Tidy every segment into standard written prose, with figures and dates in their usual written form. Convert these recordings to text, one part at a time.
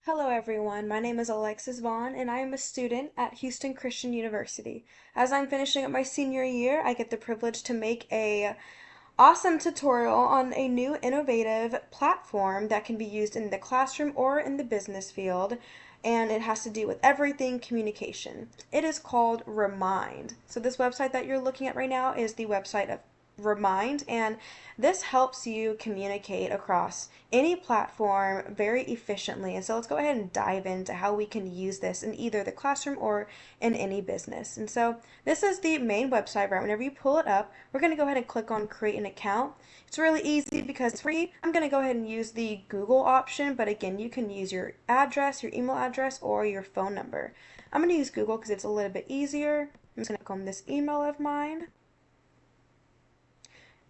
Hello, everyone. My name is Alexis Vaughn, and I am a student at Houston Christian University. As I'm finishing up my senior year, I get the privilege to make a awesome tutorial on a new innovative platform that can be used in the classroom or in the business field, and it has to do with everything communication. It is called Remind. So this website that you're looking at right now is the website of Remind, and this helps you communicate across any platform very efficiently. And so let's go ahead and dive into how we can use this in either the classroom or in any business. And so this is the main website, right? Whenever you pull it up, we're going to go ahead and click on create an account. It's really easy because it's free. I'm going to go ahead and use the Google option, but again, you can use your address, your email address, or your phone number. I'm going to use Google because it's a little bit easier. I'm just going to click on this email of mine.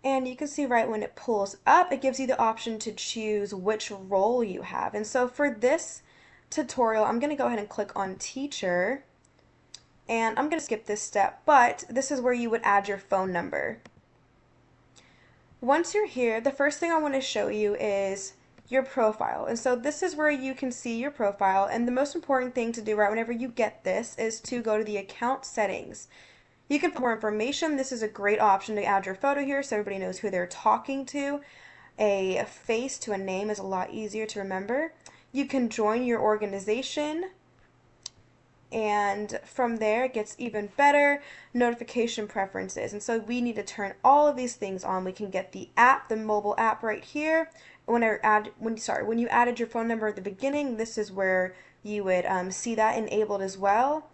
And you can see right when it pulls up, it gives you the option to choose which role you have. And so for this tutorial, I'm going to go ahead and click on teacher. And I'm going to skip this step, but this is where you would add your phone number. Once you're here, the first thing I want to show you is your profile. And so this is where you can see your profile. And the most important thing to do right whenever you get this is to go to the account settings. You can put more information. This is a great option to add your photo here so everybody knows who they're talking to. A face to a name is a lot easier to remember. You can join your organization, and from there it gets even better. Notification preferences, and so we need to turn all of these things on. We can get the app, the mobile app right here. When you added your phone number at the beginning, this is where you would see that enabled as well.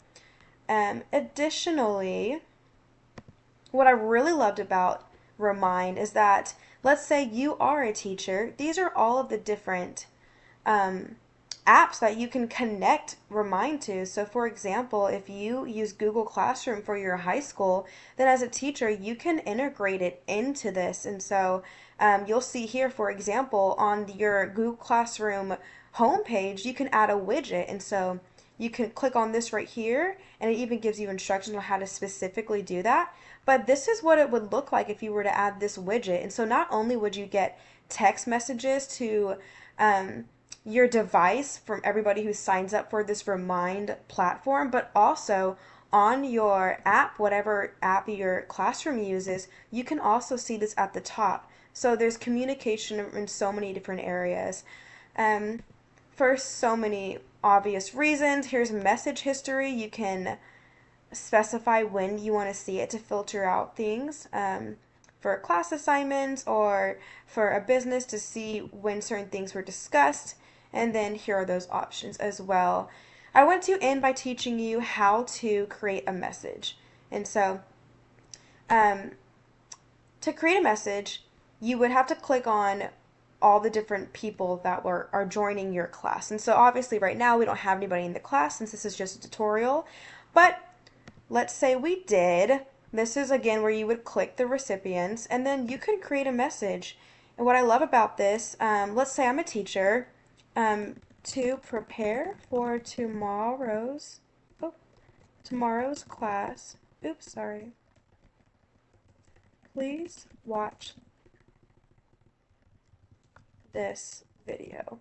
Additionally, what I really loved about Remind is that, let's say you are a teacher, these are all of the different apps that you can connect Remind to. So for example, if you use Google Classroom for your high school, then as a teacher, you can integrate it into this. And so you'll see here, for example, on your Google Classroom homepage, you can add a widget. And so you can click on this right here, and it even gives you instructions on how to specifically do that. But this is what it would look like if you were to add this widget. And so not only would you get text messages to your device from everybody who signs up for this Remind platform, but also on your app, whatever app your classroom uses, you can also see this at the top. So there's communication in so many different areas. For so many obvious reasons, here's message history. You can specify when you want to see it to filter out things. For class assignments or for a business to see when certain things were discussed. And then here are those options as well. I want to end by teaching you how to create a message. And so to create a message, you would have to click on all the different people that are joining your class. And so obviously right now we don't have anybody in the class since this is just a tutorial, but let's say we did. This is again where you would click the recipients, and then you can create a message. And what I love about this, let's say I'm a teacher, to prepare for tomorrow's class. Oops, sorry. Please watch this video.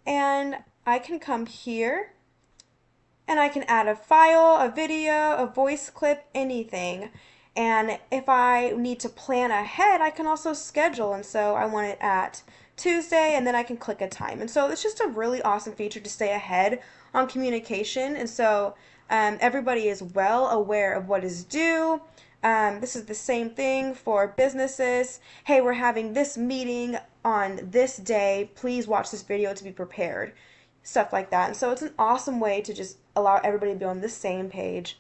And I can come here and I can add a file, a video, a voice clip, anything. And if I need to plan ahead, I can also schedule. And so I want it at Tuesday, and then I can click a time. And so it's just a really awesome feature to stay ahead on communication. And so everybody is well aware of what is due. This is the same thing for businesses. Hey, we're having this meeting on this day. Please watch this video to be prepared. Stuff like that. And so it's an awesome way to just allow everybody to be on the same page.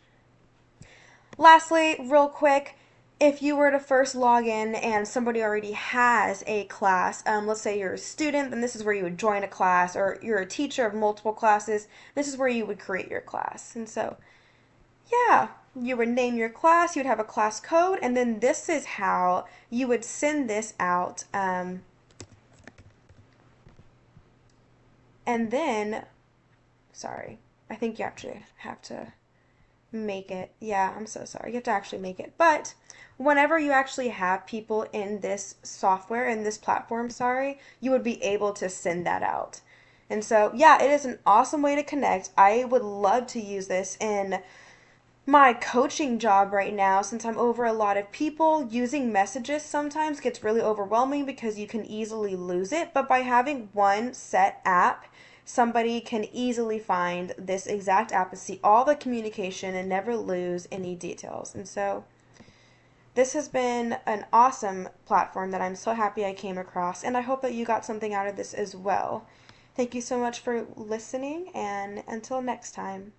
Lastly, real quick, if you were to first log in and somebody already has a class, let's say you're a student, then this is where you would join a class, or you're a teacher of multiple classes, this is where you would create your class. And so, yeah, you would name your class, you would have a class code, and then this is how you would send this out. And then, sorry, I think you actually have to make it. Yeah, I'm so sorry. You have to actually make it. But whenever you actually have people in this software, in this platform, sorry, you would be able to send that out. And so, yeah, it is an awesome way to connect. I would love to use this in my coaching job right now since I'm over a lot of people. Using messages sometimes gets really overwhelming because you can easily lose it, but by having one set app, somebody can easily find this exact app and see all the communication and never lose any details. And so this has been an awesome platform that I'm so happy I came across, and I hope that you got something out of this as well. Thank you so much for listening, and until next time.